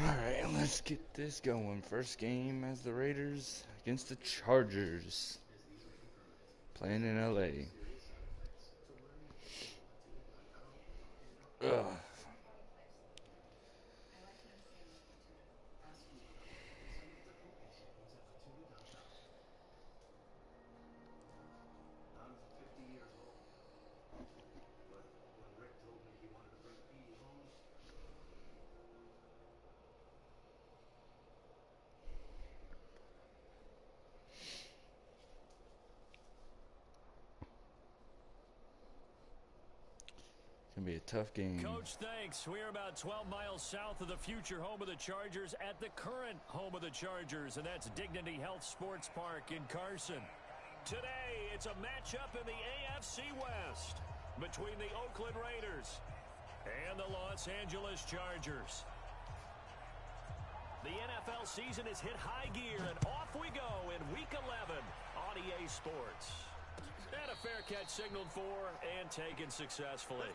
Alright, let's get this going. First game as the Raiders against the Chargers. Playing in LA. Ugh. Gonna be a tough game. Coach, thanks. We're about 12 miles south of the future home of the Chargers at the current home of the Chargers, and that's Dignity Health Sports Park in Carson. Today, it's a matchup in the AFC West between the Oakland Raiders and the Los Angeles Chargers. The NFL season has hit high gear, and off we go in Week 11 on EA Sports. And a fair catch signaled for and taken successfully.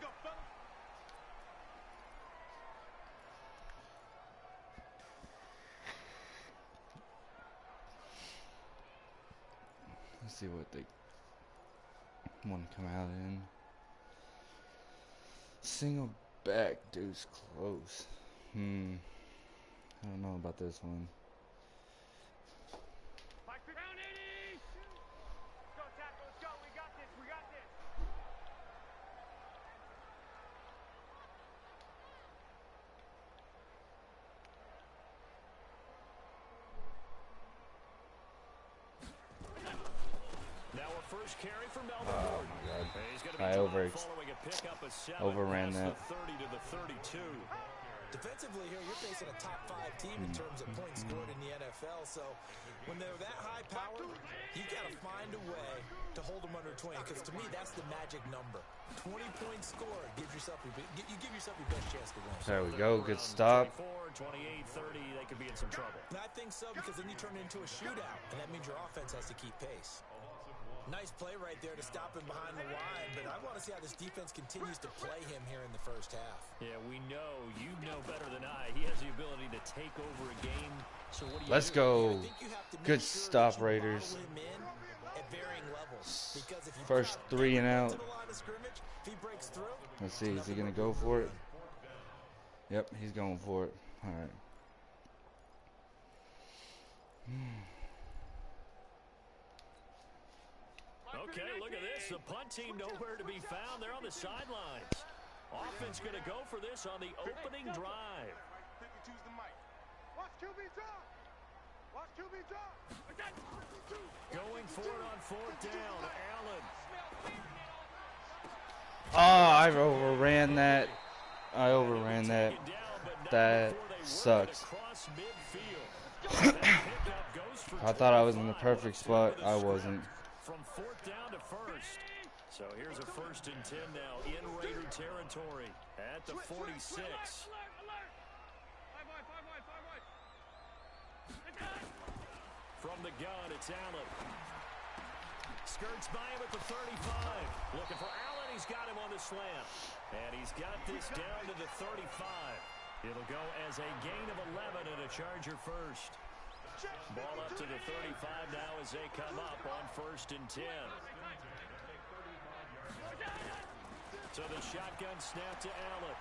Let's see what they want to come out in. Single back, deuce close. I don't know about this one. First carry for Melvin Gordon. I overran that. 30 to the 32. Defensively here, you're facing a top 5 team in terms of points scored in the NFL. So when they're that high powered, you got to find a way to hold them under 20. Because to me, that's the magic number. 20 points scored. You give yourself your best chance to win. There we go. Good stop. 28, 30, they could be in some trouble. And I think so, because then you turn it into a shootout, and that means your offense has to keep pace. Nice play right there to stop him behind the line, but I want to see how this defense continues to play him here in the first half. Yeah, we know, you know better than I, he has the ability to take over a game. So what do you Let's do? go. Good stop, Raiders. First 3 and out. Let's see, is he going to go for it? Yep, he's going for it. All right. Okay, look at this. The punt team nowhere to be found. They're on the sidelines. Offense going to go for this on the opening drive. Going for it on 4th down. Allen. Oh, I overran that. That sucks. I thought I was in the perfect spot. I wasn't. From 4th down to 1st. So here's a 1st and 10 now in Raider territory at the 46. From the gun, it's Allen. Skirts by him at the 35. Looking for Allen. He's got him on the slant. And he's got this down to the 35. It'll go as a gain of 11 and a Charger first. Ball up to the 35 now as they come up on 1st and 10. So the shotgun snap to Allen.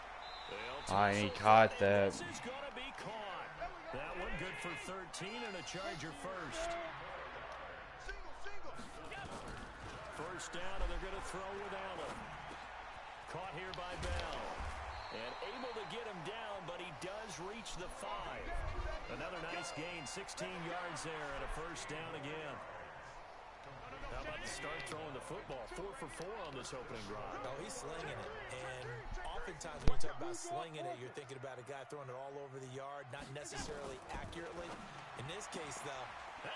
I caught that. This is going to be caught. That one good for 13 and a Charger first. First down, and they're going to throw with Allen. Caught here by Bell. And able to get him down, but he does reach the 5. Another nice gain, 16 yards there, and a 1st down again. How about to start throwing the football? 4 for 4 on this opening drive. Oh, he's slinging it. And oftentimes when you talk about slinging it, you're thinking about a guy throwing it all over the yard, not necessarily accurately. In this case, though,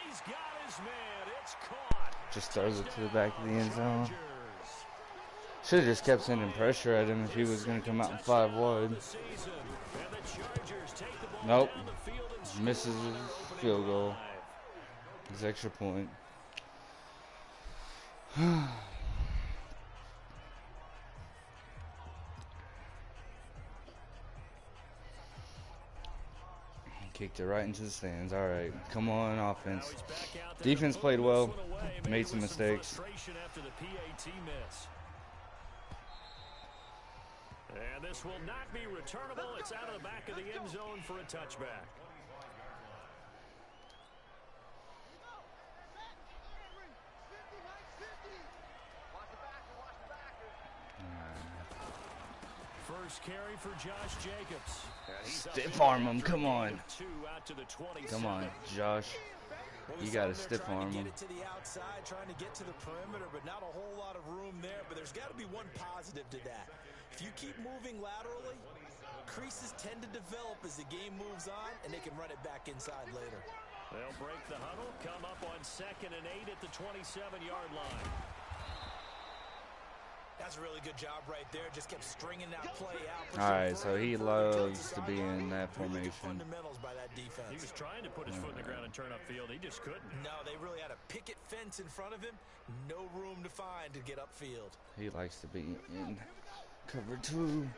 he's got his man. It's caught. Just throws it to the back of the end zone. Should have just kept sending pressure at him if he was going to come out in 5 wide. Nope. Misses his field goal. His extra point. Kicked it right into the stands. All right, come on, offense. Defense played well, made some mistakes. After the PAT miss. And this will not be returnable. It's out of the back of the end zone for a touchback. First carry for Josh Jacobs. Stiff arm him, come on. Come on, Josh. You got to stiff arm him. Get it to the outside, trying to get to the perimeter, but not a whole lot of room there. But there's got to be one positive to that. If you keep moving laterally, creases tend to develop as the game moves on, and they can run it back inside later. They'll break the huddle, come up on 2nd and 8 at the 27-yard line. That's a really good job right there. Just kept stringing that play out. All right, so he loves to be in that formation. Fundamentals by that defense. He was trying to put his foot in the ground and turn upfield. He just couldn't. No, they really had a picket fence in front of him. No room to find to get upfield. He likes to be in cover 2.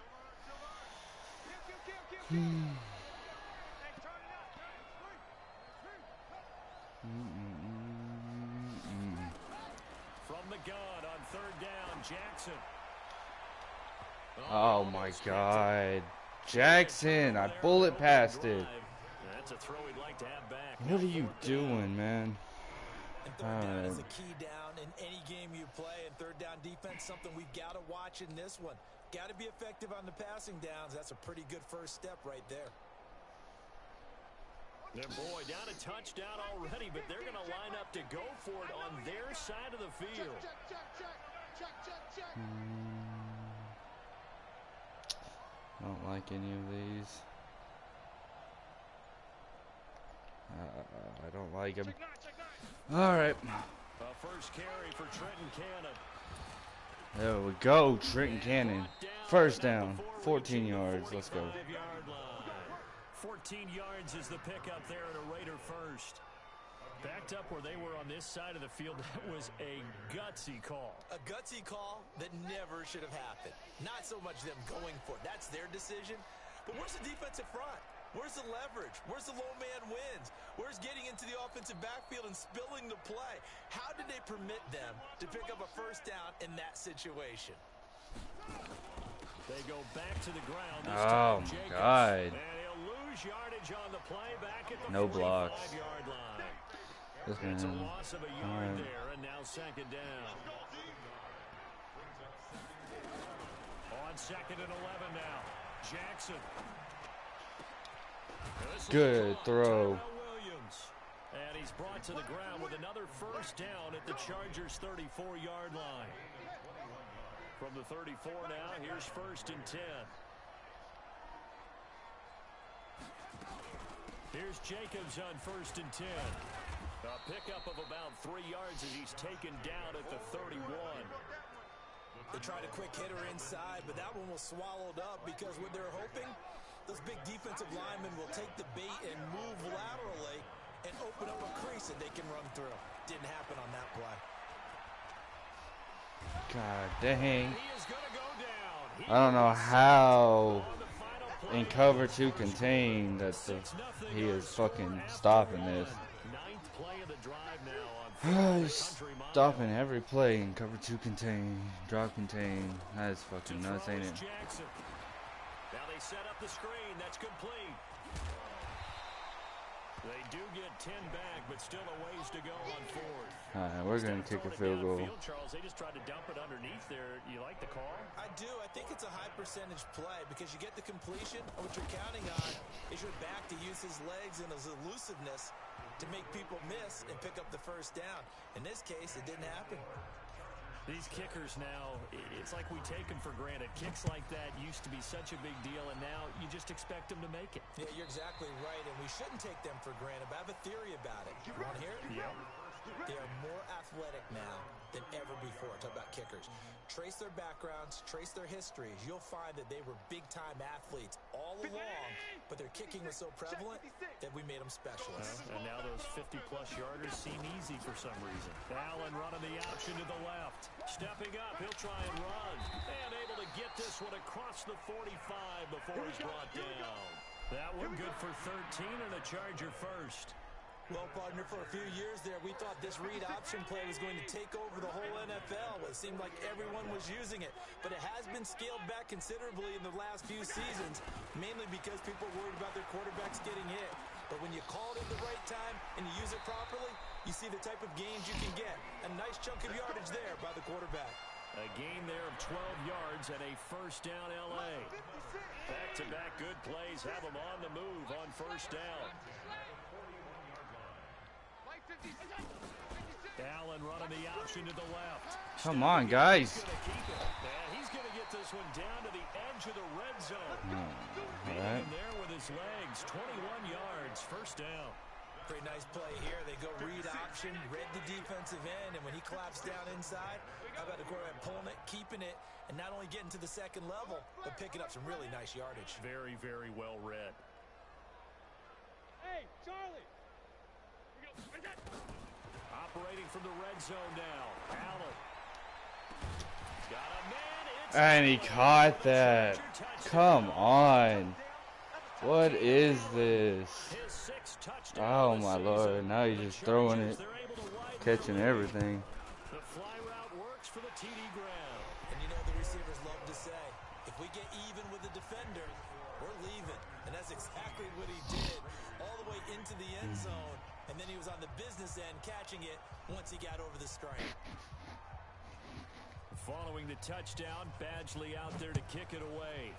From the gun on 3rd down, Jackson. Oh my God, Jackson! I bullet past it. That's a throw he'd like to have back. What are you doing, man? And 3rd down is a key down in any game you play. And 3rd down defense, something we've got to watch in this one. Got to be effective on the passing downs. That's a pretty good first step right there. And boy, down a touchdown already, but they're going to line up to go for it on their side of the field. Don't like any of these. I don't like him. All right. A first carry for Trenton Cannon. There we go, Trenton Cannon. First down, 14 yards. Let's go. 14 yards is the pickup there at a Raider first. Backed up where they were on this side of the field. That was a gutsy call. A gutsy call that never should have happened. Not so much them going for it. That's their decision. But where's the defensive front? Where's the leverage? Where's the low man wins? Where's getting into the offensive backfield and spilling the play? How did they permit them to pick up a first down in that situation? They go back to the ground. This Oh, time, Jacobs. God. And he'll lose yardage on the play back at the No blocks. 45-yard line. This It's a man. loss of a yard there, and now 2nd down. On 2nd and 11 now. Jackson. Good throw. Williams. And he's brought to the ground with another first down at the Chargers' 34-yard line. From the 34 now, here's 1st and 10. Here's Jacobs on 1st and 10. A pickup of about 3 yards as he's taken down at the 31. They tried a quick hitter inside, but that one was swallowed up because what they're hoping, those big defensive linemen will take the bait and move laterally and open up a crease that they can run through. Didn't happen on that play. God dang. He is going to go down. I don't know how in cover 2 contain that he is fucking stopping this. Ninth play of the drive now on He's stopping every play in cover 2 contain, drop contain. That is fucking nuts, ain't it? Jackson. Now they set up the screen. That's complete. They do get 10 back, but still a ways to go on 4th. All right, we're going to kick a field goal. Charles, they just tried to dump it underneath there. You like the call? I do. I think it's a high percentage play because you get the completion. What you're counting on is your back to use his legs and his elusiveness to make people miss and pick up the first down. In this case, it didn't happen. These kickers now, it's like we take them for granted. Kicks like that used to be such a big deal, and now you just expect them to make it. Yeah, you're exactly right, and we shouldn't take them for granted, but I have a theory about it. You want to hear it? Yeah. They are more athletic now than ever before. Talk about kickers. Trace their backgrounds, trace their histories. You'll find that they were big-time athletes all along, but their kicking was so prevalent that we made them specialists. And now those 50-plus yarders seem easy for some reason. Allen running the option to the left. Stepping up, he'll try and run. And able to get this one across the 45 before he's brought down. That one good for 13 and a Charger first. Well, partner, for a few years there, we thought this read option play was going to take over the whole NFL. It seemed like everyone was using it, but it has been scaled back considerably in the last few seasons, mainly because people are worried about their quarterbacks getting hit. But when you call it at the right time and you use it properly, you see the type of gains you can get. A nice chunk of yardage there by the quarterback. A gain there of 12 yards and a first down L.A. Back-to-back good plays have them on the move on first down. Allen running the option to the left. Come on, guys. He's going to get this one down to the edge of the red zone. All right. There with his legs, 21 yards, first down. Pretty nice play here. They go read option, read the defensive end, and when he claps down inside, how about the quarterback pulling it, keeping it, and not only getting to the second level, but picking up some really nice yardage. Very, very well read. Hey, Charlie. Operating from the red zone now. Allen. Got a man. And he caught that. Come on. What is this? Oh, my Lord. Now he's just throwing it, catching everything. The fly route works for the TD ground. And you know the receivers love to say, if we get even with the defender, we're leaving. And that's exactly what he did, all the way into the end zone. And then he was on the business end catching it once he got over the stripe. Following the touchdown, Badgley out there to kick it away.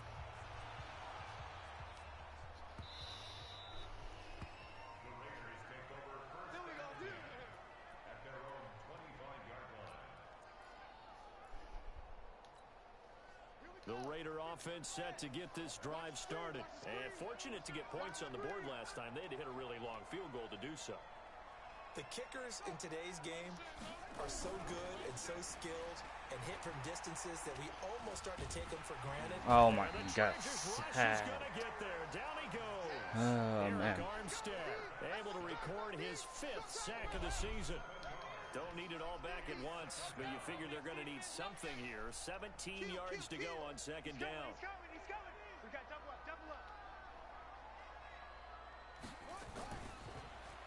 The Raider offense set to get this drive started. And fortunate to get points on the board last time. They had to hit a really long field goal to do so. The kickers in today's game are so good and so skilled and hit from distances that we almost start to take them for granted. Oh, my God. Oh, man. Armstead able to record his 5th sack of the season. Don't need it all back at once, but you figure they're going to need something here. 17 yards to go on second down. He's coming. We got double up.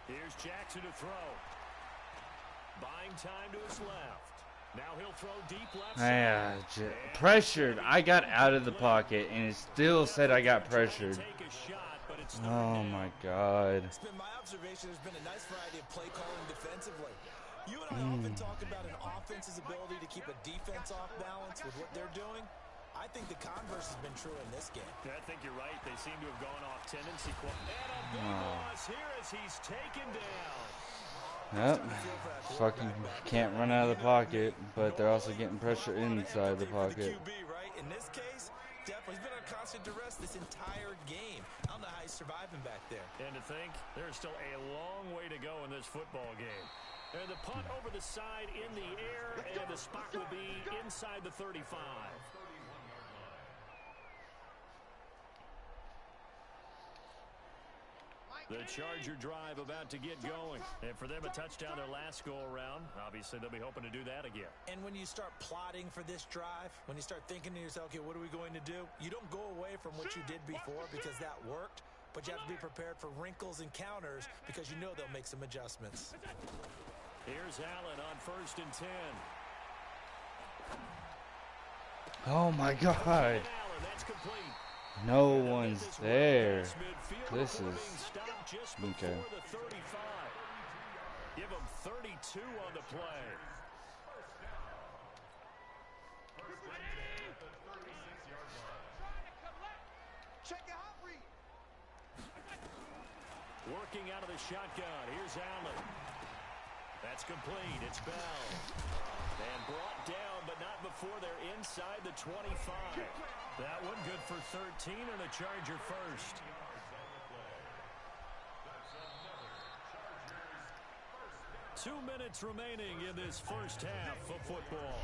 Here's Jackson to throw. Buying time to his left. Now he'll throw deep left side. Pressured. I got out of the pocket, and it still said I got pressured. Oh, my God. It's been my observation there's been a nice variety of play calling defensively. You and I often talk about an offense's ability to keep a defense off balance with what they're doing. I think the converse has been true in this game. I think you're right. They seem to have gone off tendency. And a big loss here as he's taken down. Yep. Fucking can't run out of the pocket, but they're also getting pressure inside the pocket. QB, right? In this case, definitely he's been on constant duress this entire game. I don't know how he's surviving back there. And to think, there's still a long way to go in this football game. And the punt over the side in the air, and the spot will be inside the 35. The Charger drive about to get going. And for them, a touchdown their last go-around. Obviously, they'll be hoping to do that again. And when you start plotting for this drive, when you start thinking to yourself, okay, what are we going to do? You don't go away from what you did before because that worked, but you have to be prepared for wrinkles and counters because you know they'll make some adjustments. Here's Allen on 1st and 10. Oh, my God. No one's there. This is okay. Give him 32 on the play. Working out of the shotgun. Here's Allen. That's complete. It's Bell. And brought down, but not before they're inside the 25. That one good for 13 and a Charger first. Two minutes remaining in this first half of football.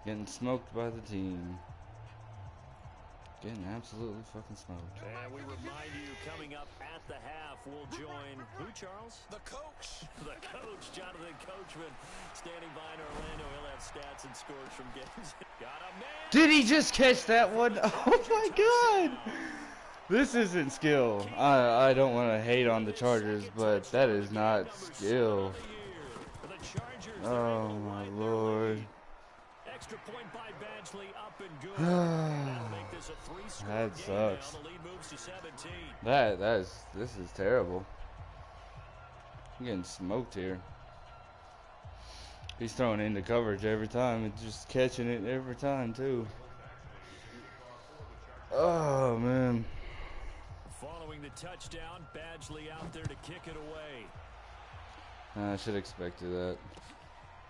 Getting smoked by the team. Getting absolutely fucking smoked. And we remind you, coming up at the half, we'll join who, Charles? The coach. The coach, Jonathan Coachman, standing by in Orlando. He'll have stats Johnson scores from games. Got a man. Did he just catch that one? Oh my God! This isn't skill. I don't want to hate on the Chargers, but that is not skill. Oh my Lord. Extra point by Badgley, up and good. That'll make this a 3-score That game sucks. now. The lead moves to 17. This is terrible. I'm getting smoked here. He's throwing into coverage every time and just catching it every time too. Oh man. Following the touchdown, Badgley out there to kick it away. I should have expected that.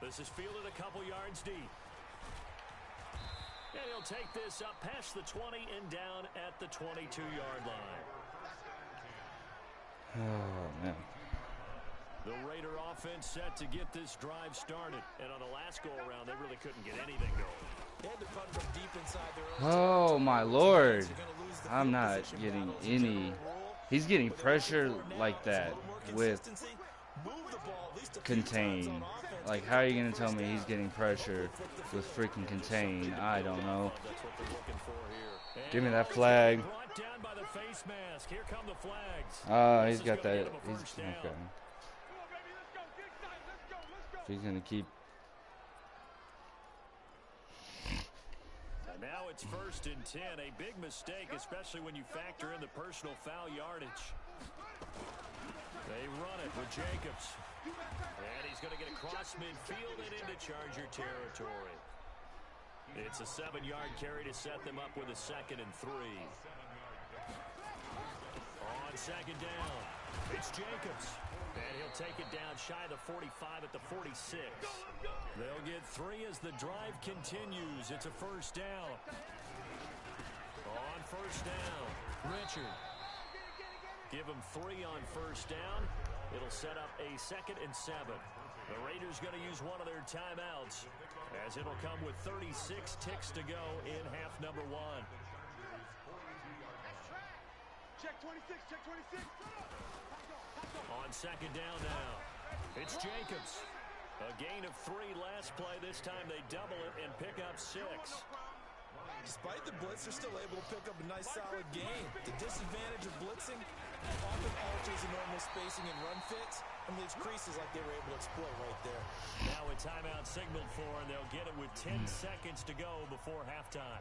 This is fielded a couple yards deep. And he'll take this up past the 20 and down at the 22-yard line. Oh man. The Raider offense set to get this drive started. And on the last go-around, they really couldn't get anything going. They had to punt from deep inside their own Oh my Lord. You're gonna lose the I'm field not position getting battles. any. General rule, He's getting but they're pressure looking for now. like that It's a little more with consistency. Move the ball at least a few times contain. on offense. Like, how are you going to tell me he's getting pressure with freaking contain? I don't know. That's what they're looking for here. Give me that flag. Brought down by the face mask. Here come the flags. He's This is got gonna that. get him a He's first down. okay. Come on, baby, let's go. Get excited. Let's go. Let's go. If he's going to keep. And now it's 1st and 10. A big mistake, especially when you factor in the personal foul yardage. They run it with Jacobs. And he's going to get across midfield and into Charger territory. It's a 7-yard carry to set them up with a 2nd and 3. On 2nd down, it's Jacobs. And he'll take it down shy of the 45 at the 46. They'll get 3 as the drive continues. It's a 1st down. On 1st down, Richard. Give him 3 on 1st down. It'll set up a 2nd and 7. The Raiders going to use one of their timeouts, as it'll come with 36 ticks to go in half number 1. Check 26. Check 26. On 2nd down now, it's Jacobs. A gain of 3 last play. This time they double it and pick up 6. Despite the blitz, they're still able to pick up a nice solid gain. The disadvantage of blitzing often alters the normal spacing and run fits and leaves creases like they were able to exploit right there. Now a timeout signaled for, and they'll get it with 10 seconds to go before halftime.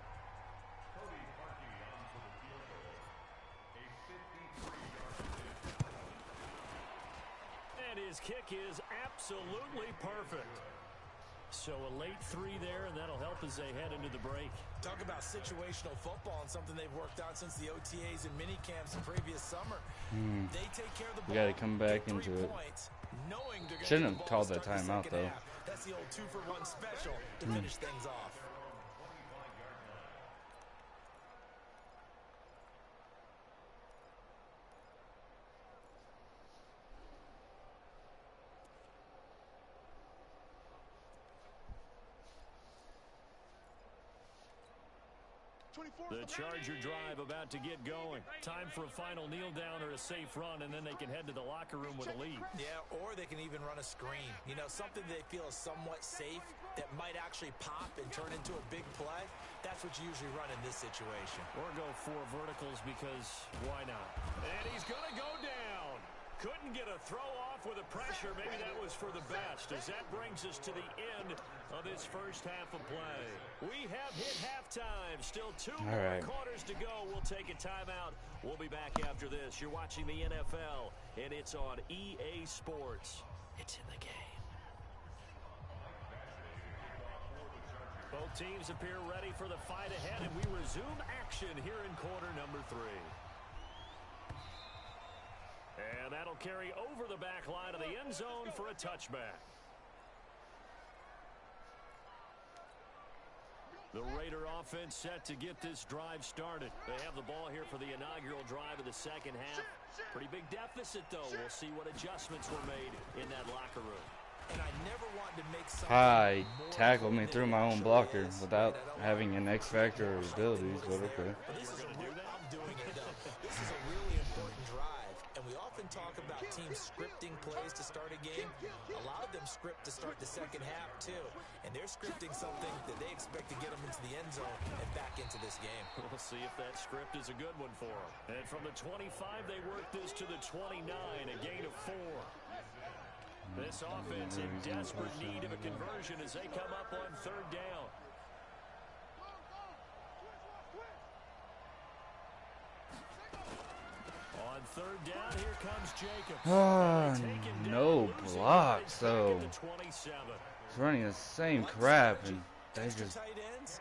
And his kick is absolutely perfect. So a late 3 there, and that'll help as they head into the break. Talk about situational football and something they've worked out since the OTAs and mini camps the previous summer. They take care of the ball. We got to come back get 3 into it. points, knowing they're gonna Shouldn't get the have ball called to that start the timeout, second though. half. That's the old 2-for-1 special to finish things off. The Charger drive about to get going. Time for a final kneel down or a safe run, and then they can head to the locker room with a lead. Yeah, or they can even run a screen. You know, something they feel is somewhat safe that might actually pop and turn into a big play. That's what you usually run in this situation. Or go 4 verticals, because why not? And he's going to go down. Couldn't get a throw off with the pressure. Maybe that was for the best, as that brings us to the end of this first half of play. We have hit halftime. Still 2 more quarters to go. We'll take a timeout. We'll be back after this. You're watching the NFL, and it's on EA Sports. It's in the game. Both teams appear ready for the fight ahead, and we resume action here in quarter number 3. And that'll carry over the back line of the end zone for a touchback. The Raider offense set to get this drive started. They have the ball here for the inaugural drive of the second half. Pretty big deficit, though. We'll see what adjustments were made in that locker room. And I never wanted to make something He more tackled me important through than my it own actually blocker is. without And I don't having want an X factor or abilities, but okay. But this is a real, I'm doing it though. This is a really important drive, and we often talk about teams scripting plays to start a game. A lot of them script to start the second half, too. And they're scripting something that they expect to get them into the end zone and back into this game. We'll see if that script is a good one for them. And from the 25, they work this to the 29, a gain of 4. This offense in desperate need of a conversion as they come up on third down. On third down, here comes Jacobs. No blocks, though. He's running the same crap, and they just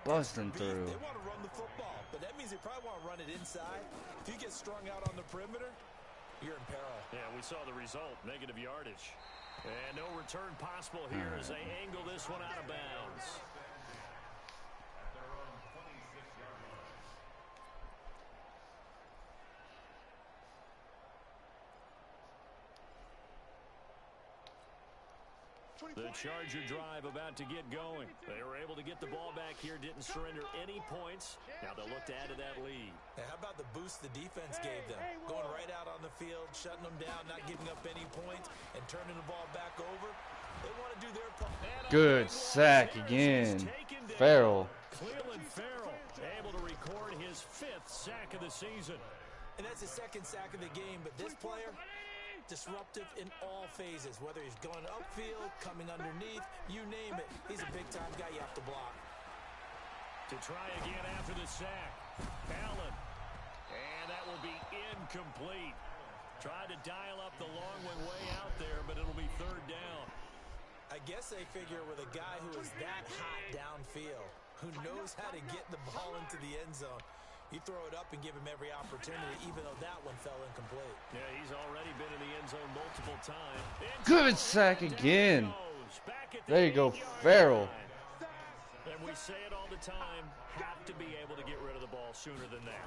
busting through. They want to run the football, but that means they probably want to run it inside. If you get strung out on the perimeter, you're in peril. Yeah, we saw the result, negative yardage. And no return possible here as they angle this one out of bounds. The Charger drive about to get going. They were able to get the ball back here, didn't surrender any points. Now they'll look to add to that lead. Now, how about the boost the defense gave them? Going right out on the field, shutting them down, not giving up any points, and turning the ball back over. They want to do their part. Good sack again. Farrell. Cleveland Farrell able to record his 5th sack of the season. And that's his 2nd sack of the game, but this player, disruptive in all phases, whether he's going upfield, coming underneath, you name it. He's a big-time guy you have to block. To try again after the sack. Allen. And that will be incomplete. Tried to dial up the long one way out there, but it'll be third down. I guess they figure with a guy who is that hot downfield, who knows how to get the ball into the end zone, you throw it up and give him every opportunity, even though that one fell incomplete. Yeah, he's already been in the end zone multiple times. Good sack again. There you go, Farrell. And we say it all the time, have to be able to get rid of the ball sooner than that.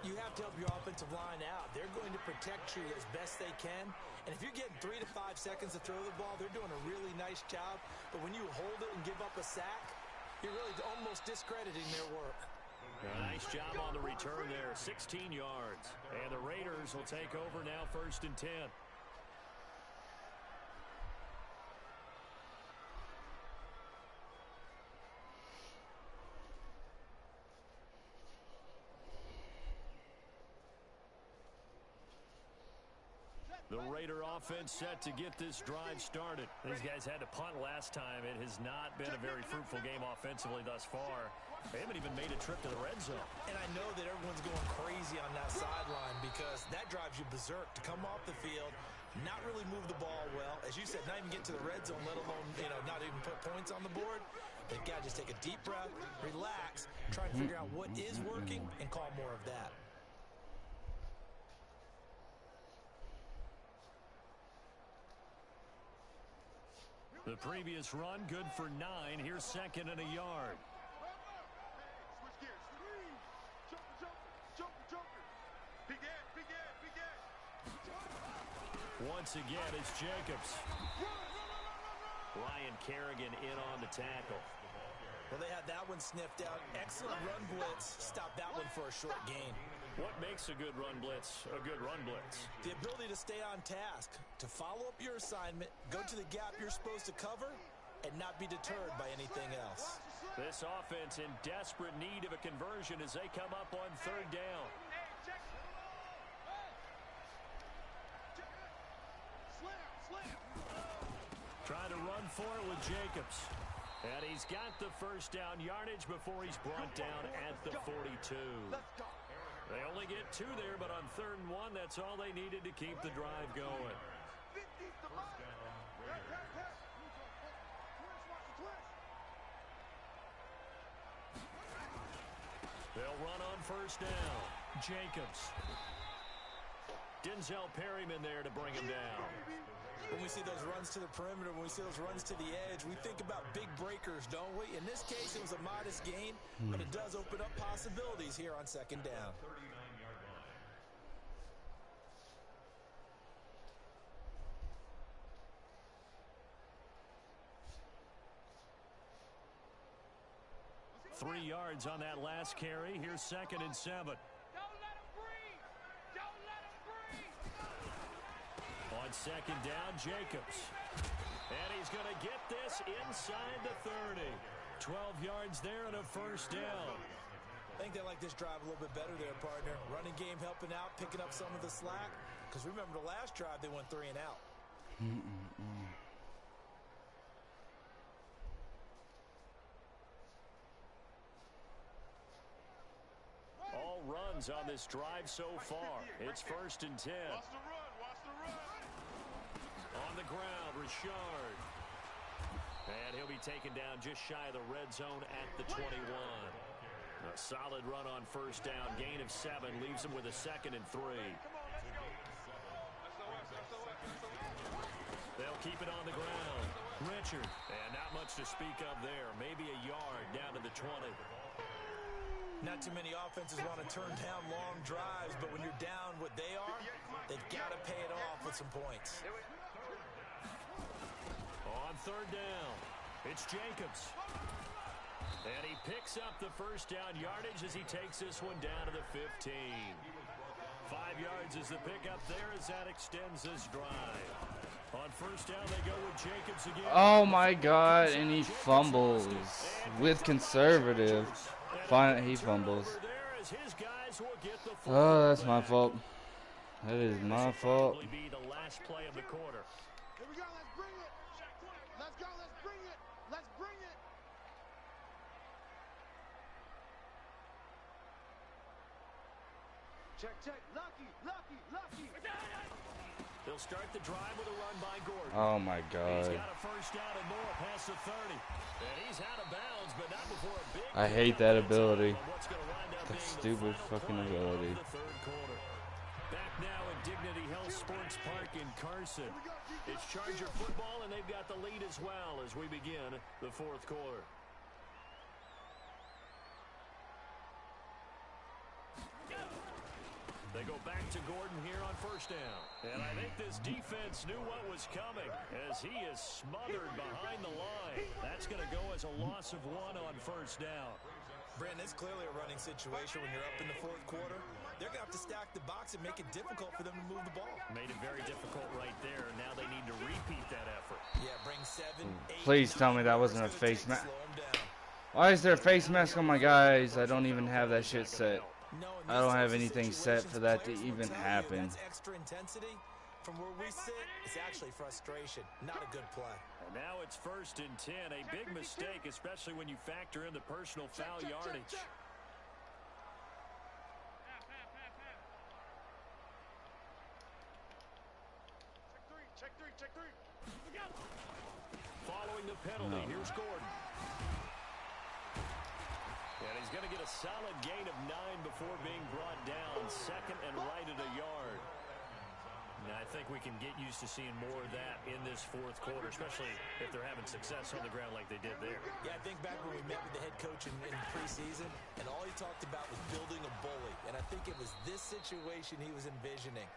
You have to help your offensive line out. They're going to protect you as best they can. And if you're getting 3 to 5 seconds to throw the ball, they're doing a really nice job. But when you hold it and give up a sack, you're really almost discrediting their work. Nice job on the return there, 16 yards. And the Raiders will take over now, 1st and 10. The Raider offense set to get this drive started. These guys had to punt last time. It has not been a very fruitful game offensively thus far. They haven't even made a trip to the red zone. And I know that everyone's going crazy on that sideline because that drives you berserk to come off the field, not really move the ball well. As you said, not even get to the red zone, let alone, not even put points on the board. They've got to just take a deep breath, relax, try and figure out what is working and call more of that. The previous run, good for 9. Here's 2nd and a yard. Switch gears. Joker. Big end. Once again, it's Jacobs. Ryan Kerrigan in on the tackle. Well, they had that one sniffed out. Excellent run blitz. Stop that one for a short gain. What makes a good run blitz a good run blitz? The ability to stay on task, to follow up your assignment, go to the gap you're supposed to cover, and not be deterred by anything else. This offense in desperate need of a conversion as they come up on third down. Trying to run for it with Jacobs. And he's got the first down yardage before he's brought down at the 42. They only get 2 there, but on 3rd and 1, that's all they needed to keep the drive going. They'll run on first down. Jacobs. Denzel Perryman there to bring him down. When we see those runs to the perimeter, when we see those runs to the edge, we think about big breakers, don't we? In this case, it was a modest gain, but it does open up possibilities here on 2nd down. Three yards on that last carry. Here's 2nd and 7. On 2nd down, Jacobs. And he's going to get this inside the 30. 12 yards there and a first down. I think they like this drive a little bit better there, partner. Running game helping out, picking up some of the slack. Because remember the last drive, they went 3 and out. All runs on this drive so far. It's 1st and 10. Watch the run. Watch the run. On the ground, Richard. And he'll be taken down just shy of the red zone at the 21. A solid run on first down. Gain of 7 leaves him with a 2nd and 3. They'll keep it on the ground. Richard. And not much to speak of there. Maybe a yard down to the 20. Not too many offenses want to turn down long drives, but when you're down what they are, they've got to pay it off with some points. On 3rd down, it's Jacobs. And he picks up the first down yardage as he takes this one down to the 15. 5 yards is the pickup there as that extends this drive. On first down, they go with Jacobs again. Oh my God, and he fumbles with conservative. Fine, he fumbles. Oh, that's my fault. That is my fault. Be the last play of the quarter. Here we go. Let's bring it. Let's go. Let's bring it. Let's bring it. Check, check. Lucky, lucky, lucky. They'll start the drive with a run by Gordon. Oh my God. He's got a first down and more past the 30. And he's out of bounds, but not before a big I hate that ability. what's going to wind up That being stupid the final fucking play ability. of the 3rd quarter. Back now at Dignity Health Sports Park in Carson. It's Charger football, and they've got the lead as well as we begin the 4th quarter. They go back to Gordon here on first down. And I think this defense knew what was coming as he is smothered behind the line. That's going to go as a loss of 1 on first down. Brandon, it's clearly a running situation when you're up in the 4th quarter. They're going to have to stack the box and make it difficult for them to move the ball. Made it very difficult right there. Now they need to repeat that effort. Yeah, bring 7, 8. Please tell me that wasn't a face mask. Why is there a face mask on my guys? I don't even have that shit set. I don't have anything set for that to even happen. That's extra intensity. From where we sit, it's actually frustration. Not a good play. And now it's 1st and 10. A big mistake, especially when you factor in the personal foul yardage. Check three. Check three. Following the penalty, here's Gordon. And he's going to get a solid gain of 9 before being brought down. 2nd and right at a yard. And I think we can get used to seeing more of that in this 4th quarter, especially if they're having success on the ground like they did there. Yeah, I think back when we met with the head coach in preseason, and all he talked about was building a bully. And I think it was this situation he was envisioning.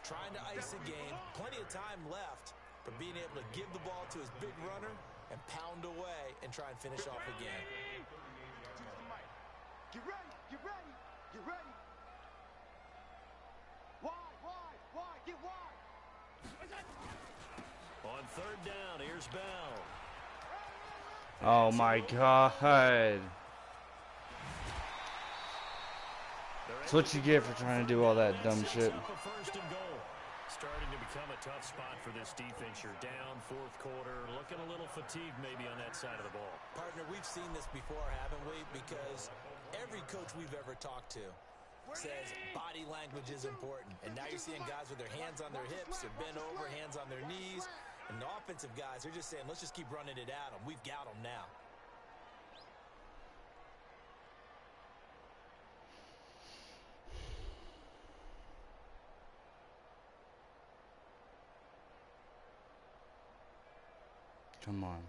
Trying to ice a game, plenty of time left, but being able to give the ball to his big runner and pound away and try and finish off again. Get ready. Get ready. Get ready. Wide. Get wide. On 3rd down, here's Bell. Oh my God. That's what you get for trying to do all that dumb shit. First and goal. Starting to become a tough spot for this defense. You're down 4th quarter, looking a little fatigued maybe on that side of the ball. Partner, we've seen this before, haven't we? Because every coach we've ever talked to says body language is important. And now you're seeing guys with their hands on their hips, they're bent over, hands on their knees. And the offensive guys, they're just saying, let's just keep running it at them. We've got them now. Come on.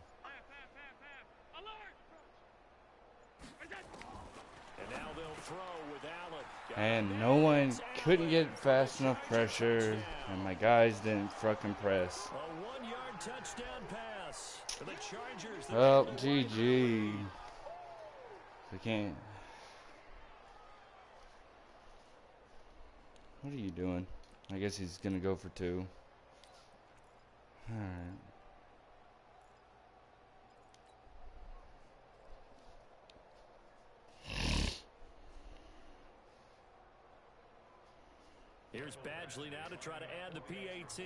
And now they'll throw with Allen. And no one couldn't get fast enough pressure, and my guys didn't fucking press. A 1-yard touchdown pass for the Chargers. Well, GG. I can't. What are you doing? I guess he's gonna go for 2. Alright. Here's Badgley now to try to add the PAT.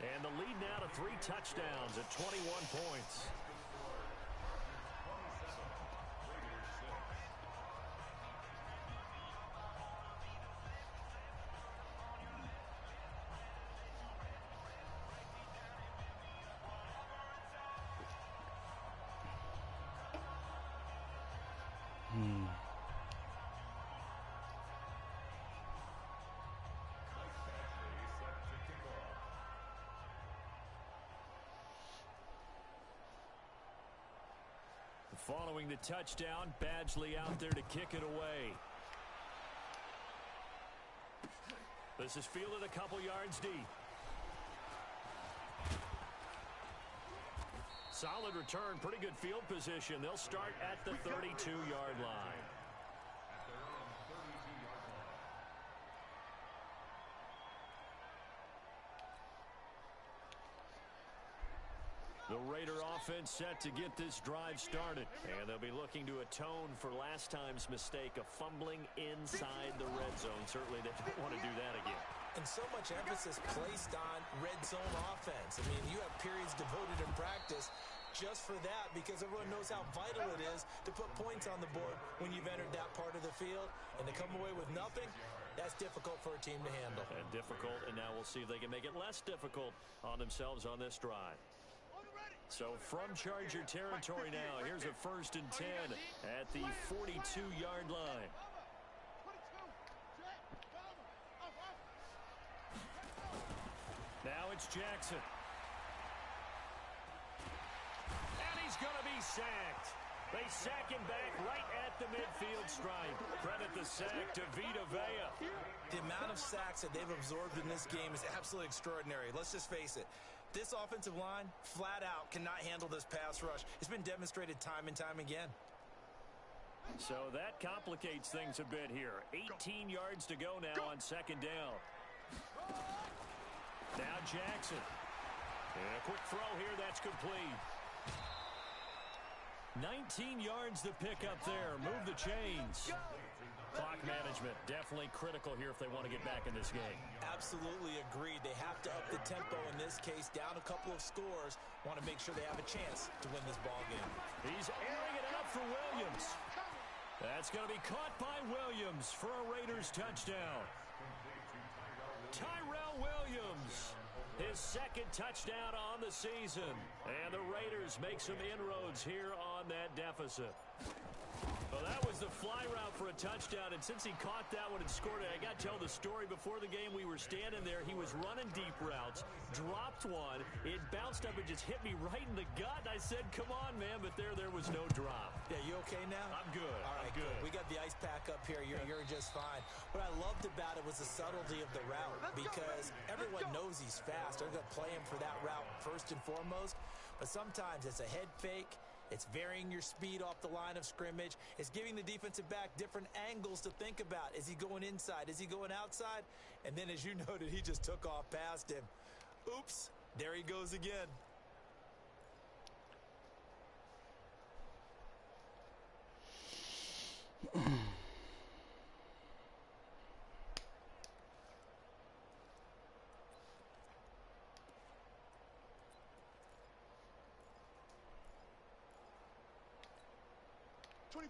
And the lead now to 3 touchdowns at 21 points. Following the touchdown, Badgley out there to kick it away. This is fielded a couple yards deep. Solid return, pretty good field position. They'll start at the 32-yard line. The Raider offense set to get this drive started. And they'll be looking to atone for last time's mistake of fumbling inside the red zone. Certainly they don't want to do that again. And so much emphasis placed on red zone offense. I mean, you have periods devoted in practice just for that because everyone knows how vital it is to put points on the board when you've entered that part of the field. And to come away with nothing, that's difficult for a team to handle. And difficult, and now we'll see if they can make it less difficult on themselves on this drive. So from Charger territory now, here's a 1st and 10 at the 42-yard line. Now it's Jackson. And he's going to be sacked. They sack him back right at the midfield stripe. Credit the sack to Vita Vea. The amount of sacks that they've absorbed in this game is absolutely extraordinary. Let's just face it. This offensive line, flat out, cannot handle this pass rush. It's been demonstrated time and time again. So that complicates things a bit here. 18 yards to go now on 2nd down. Now Jackson. And a quick throw here, that's complete. 19 yards to pick up there. Move the chains. Clock management definitely critical here if they want to get back in this game. Absolutely agreed. They have to up the tempo in this case. Down a couple of scores. Want to make sure they have a chance to win this ball game. He's airing it out for Williams. That's going to be caught by Williams for a Raiders touchdown. Tyrell Williams, his 2nd touchdown on the season. And the Raiders make some inroads here on that deficit. Well, that was the fly route for a touchdown, and since he caught that one and scored it, I got to tell the story. Before the game, we were standing there. He was running deep routes, dropped one. It bounced up and just hit me right in the gut. And I said, come on, man, but there was no drop. Yeah, you okay now? I'm good. All right, I'm good. We got the ice pack up here. You're just fine. What I loved about it was the subtlety of the route because everyone knows he's fast. They're going to play him for that route first and foremost, but sometimes it's a head fake. It's varying your speed off the line of scrimmage. It's giving the defensive back different angles to think about. Is he going inside? Is he going outside? And then, as you noted, he just took off past him. Oops, there he goes again.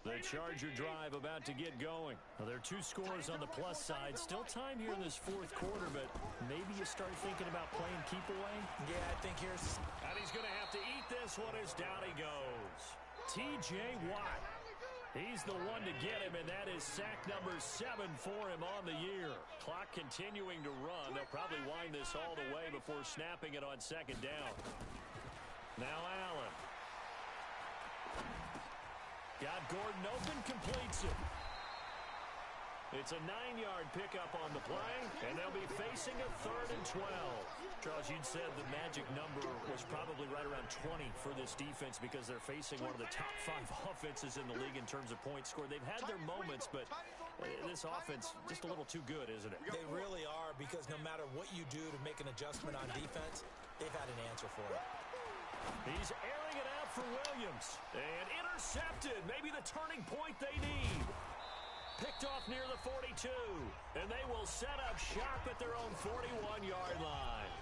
The Charger drive about to get going. Well, there are 2 scores on the plus side. Still time here in this 4th quarter, but maybe you start thinking about playing keep away. Yeah, I think here's... And he's going to have to eat this one as down he goes. T.J. Watt. He's the one to get him, and that is sack number 7 for him on the year. Clock continuing to run. They'll probably wind this all the way before snapping it on 2nd down. Now Allen. Got Gordon open, completes it. It's a 9-yard pickup on the play, and they'll be facing a 3rd and 12. Charles, you'd said the magic number was probably right around 20 for this defense because they're facing one of the top 5 offenses in the league in terms of points scored. They've had their moments, but this offense just a little too good, isn't it? They really are because no matter what you do to make an adjustment on defense, they've had an answer for it. He's airing it out for Williams. And intercepted. Maybe the turning point they need. Picked off near the 42. And they will set up shop at their own 41-yard line.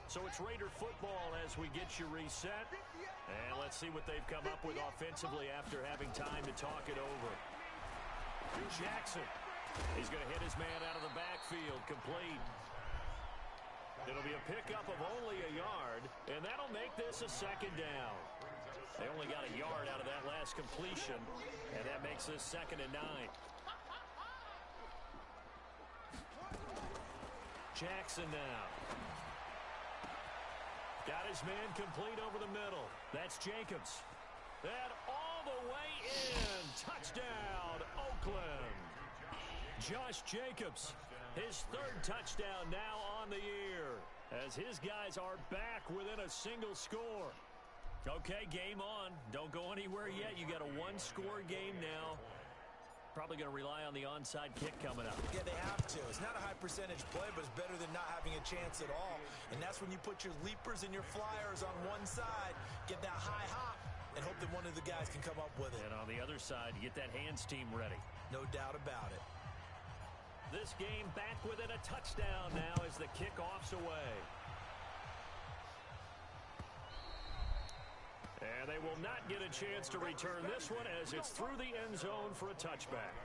So it's Raider football as we get you reset. And let's see what they've come up with offensively after having time to talk it over. Jackson. He's going to hit his man out of the backfield. Complete. It'll be a pickup of only a yard, and that'll make this a second down. They only got a yard out of that last completion, and that makes this 2nd and 9. Jackson now. Got his man complete over the middle. That's Jacobs. And all the way in. Touchdown, Oakland. Josh Jacobs, his 3rd touchdown now on the year, as his guys are back within a single score. Okay, game on. Don't go anywhere yet. You got a 1-score game now. Probably going to rely on the onside kick coming up. Yeah, they have to. It's not a high percentage play, but it's better than not having a chance at all. And that's when you put your leapers and your flyers on one side, get that high hop, and hope that one of the guys can come up with it. And on the other side, you get that hands team ready. No doubt about it. This game back within a touchdown now as the kickoff's away. And they will not get a chance to return this one as it's through the end zone for a touchback.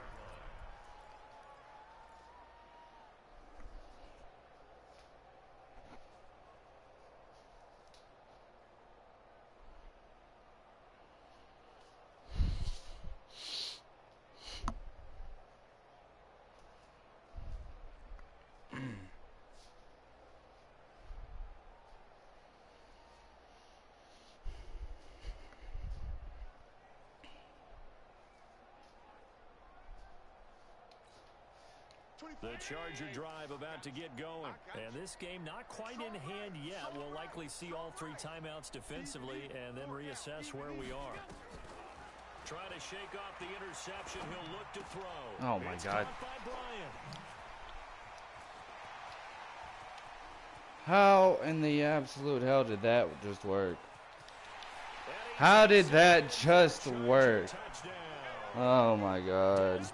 The Charger drive about to get going. And this game not quite in hand yet. We'll likely see all 3 timeouts defensively and then reassess where we are. Trying to shake off the interception. He'll look to throw. Oh, my God. How in the absolute hell did that just work? How did that just work? Oh, my God.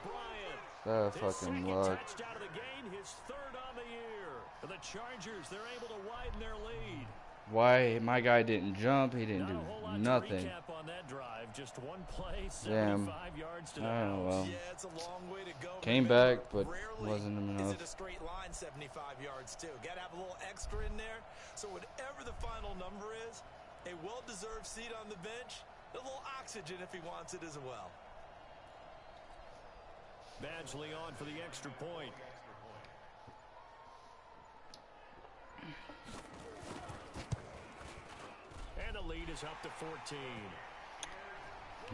That fucking luck. Touchdown of the game, his 3rd on the year. The Chargers, they're able to widen their lead. Why my guy didn't jump? He didn't do nothing. Recap on that drive, just one play, 75 yards to the house. Well. Yeah, it's a long way to go. Came back, but wasn't enough. Is it a straight line 75 yards too? Got to have a little extra in there. So whatever the final number is, a well-deserved seat on the bench, a little oxygen if he wants it as well. Badgley on for the extra point. And the lead is up to 14.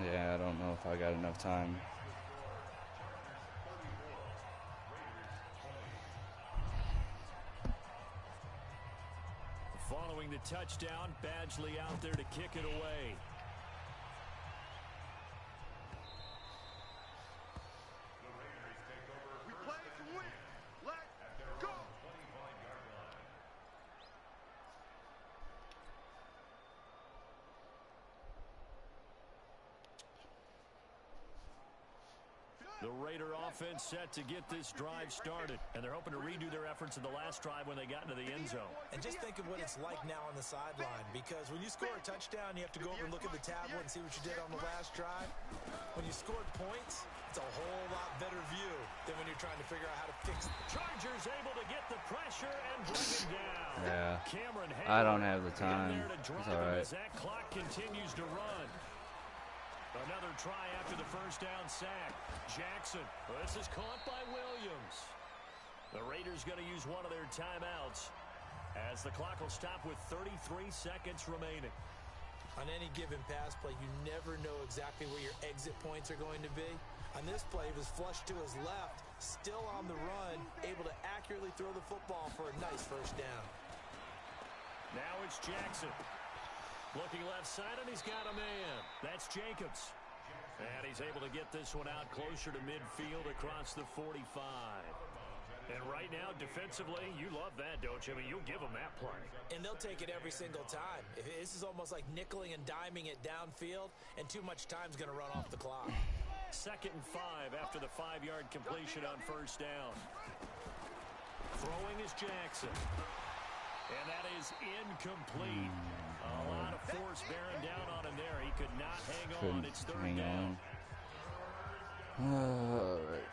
Yeah, I don't know if I got enough time. Following the touchdown, Badgley out there to kick it away. The Raider offense set to get this drive started, and they're hoping to redo their efforts in the last drive when they got into the end zone. And just think of what it's like now on the sideline, because when you score a touchdown, you have to go over and look at the tablet and see what you did on the last drive. When you scored points, it's a whole lot better view than when you're trying to figure out how to fix it. Chargers able to get the pressure and bring it down. Yeah, Cameron I don't have the time. It's all right. That clock continues to run. Another try after the first down sack. Jackson. This is caught by Williams. The Raiders going to use one of their timeouts as the clock will stop with 33 seconds remaining. On any given pass play, you never know exactly where your exit points are going to be. On this play, he was flushed to his left, still on the run, able to accurately throw the football for a nice first down. Now it's Jackson. Looking left side, and he's got a man. That's Jacobs. And he's able to get this one out closer to midfield across the 45. And right now, defensively, you love that, don't you? I mean, you'll give them that play. And they'll take it every single time. This is almost like nickeling and diming it downfield, and too much time's going to run off the clock. 2nd and 5 after the 5-yard completion on 1st down. Throwing is Jackson. And that is incomplete. A lot of force bearing down on him there. He could not hang on. It's 3rd down. All right.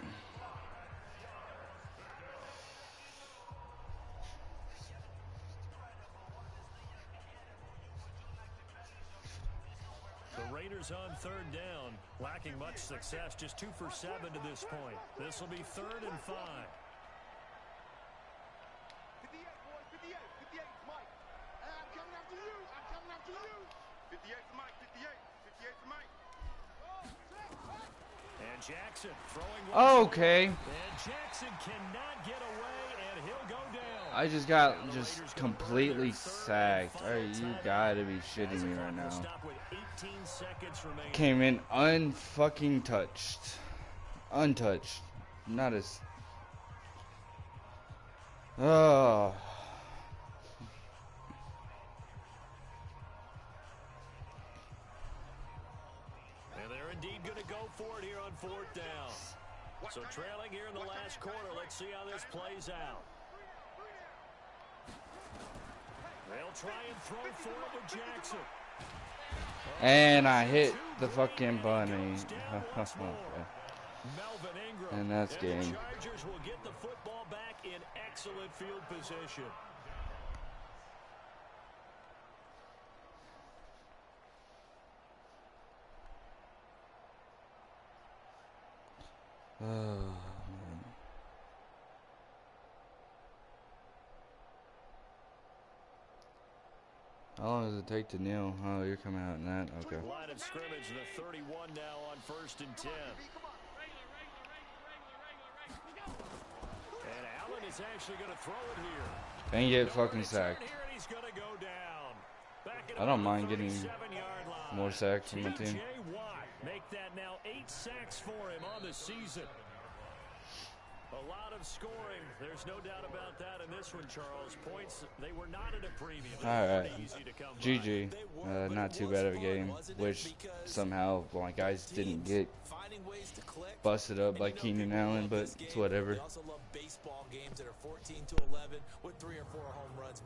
The Raiders on 3rd down, lacking much success, just 2 for 7 to this point. This will be 3rd and 5. 58, boys, 58, 58, Mike. I'm coming after you. I'm coming after you. 58 Mike, 58 Mike. And Jackson throwing one. Okay. And Jackson cannot get away, and he'll go down. I just got completely sacked. You gotta be shitting me right now. Came in unfucking touched. Untouched. Not as... Oh. And they're indeed going to go for it here on 4th down. So trailing here in the last quarter. Let's see how this plays out. They'll try and throw for it with Jackson. And I hit the fucking bunny. And that's game. The Chargers will get the football back in excellent field position. Oh, man. How long does it take to kneel? Oh, you're coming out in that? Okay. Line of scrimmage, the 31 now on 1st and 10. And Allen is actually going to throw it here. And get fucking sacked. He's going to go down. I don't mind getting more sacks from my team. Make that now 8 sacks for him on the season. A lot of scoring. There's no doubt about that in this one, Charles. Points, they were not at a premium. All right. GG. Not too bad of a game. Wish somehow my guys didn't get busted up by Keenan Allen, but it's whatever. They also love baseball games that are 14-11 with 3 or 4 home runs.